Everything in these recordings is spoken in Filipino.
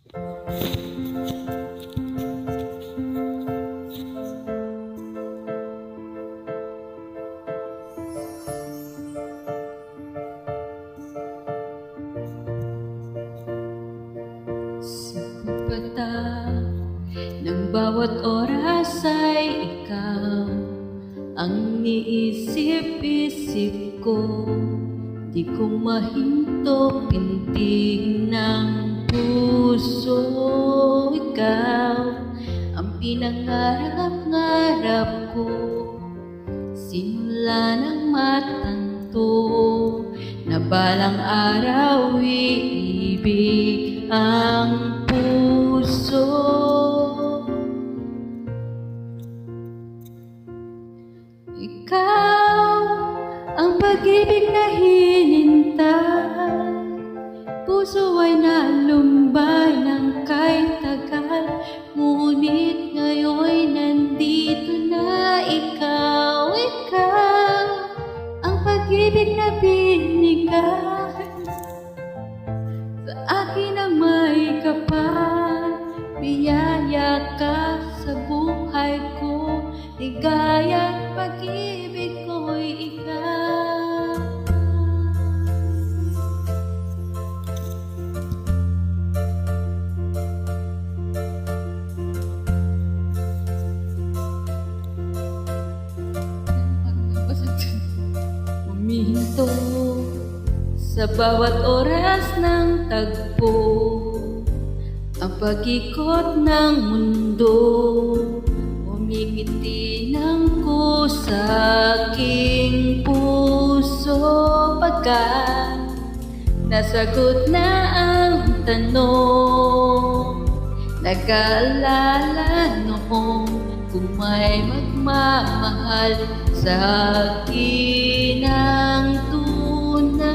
Sa pagbata ng bawat oras ay ikaw ang niisip-isip ko. Di ko mahinto pintig ng puso. Ikaw ang pinangarap-ngarap ko. Simula ng matanto na balang araw iibig ang puso. Ikaw ang pag-ibig na hinintay. Puso ay nalumbay ng kahit tagal, ngunit ngayon'y nandito na ikaw. Ikaw ang pag-ibig na binigay sa akin na may kapal. Biyaya ka sa buhay ko, ligaya't pag-ibig ko'y ikaw. Humihinto sa bawat oras ng tagpo, ang pag-ikot ng mundo. Umingiti ng ko sa aking puso, pagkat nasagot na ang tanong. Nag-aalala noong kung may magmamahal sa akin ang tunay.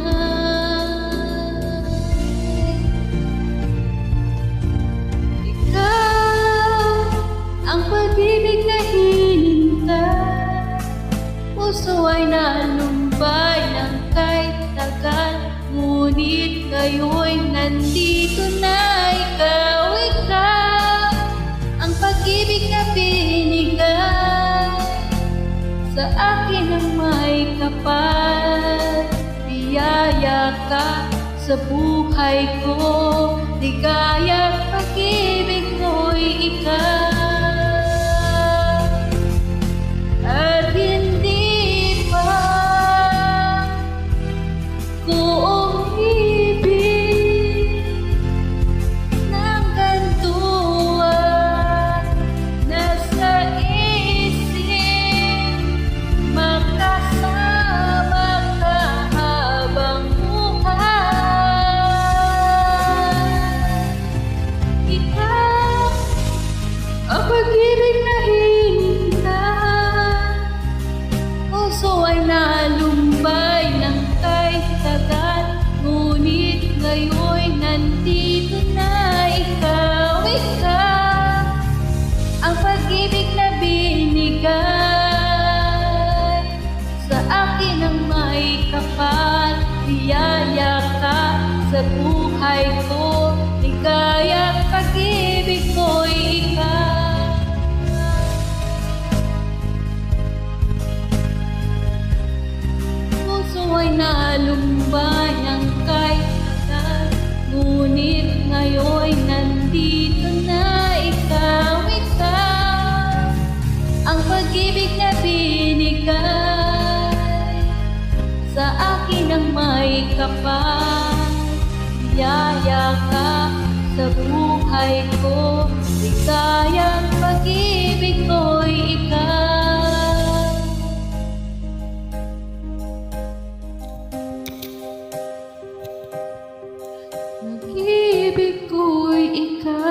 Ikaw ang pag-ibig na hinintay. Puso ay nalumbay ng kahit tagal, ngunit ngayon'y nandito na ikaw. Ikaw ang pag-ibig na binigay sa akin ang may kapal. Biyaya ka sa buhay ko, ligaya't pag-ibig ko'y ikaw. At hindi pa ko umibig ng ganito at nasa isip makasama ka habang buhay. Ikaw ang pag-ibig na hinintay. Puso ay nalumbay ng kahit tagal, ngunit ngayon'y nandito na ikaw. Ikaw ang pag-ibig na binigay sa akin ang may kapal. Biyaya ka sa buhay ko, ligaya't pag-ibig ko'y ikaw. Puso ay nalumbay ng kahit tagal, ngunit ngayon'y nandito na ikaw. Ikaw ang pag-ibig na binigay sa akin ang may kapal. Biyaya ka sa buhay ko, ligaya't pag-ibig ko'y ikaw. Pag-ibig ko'y ikaw.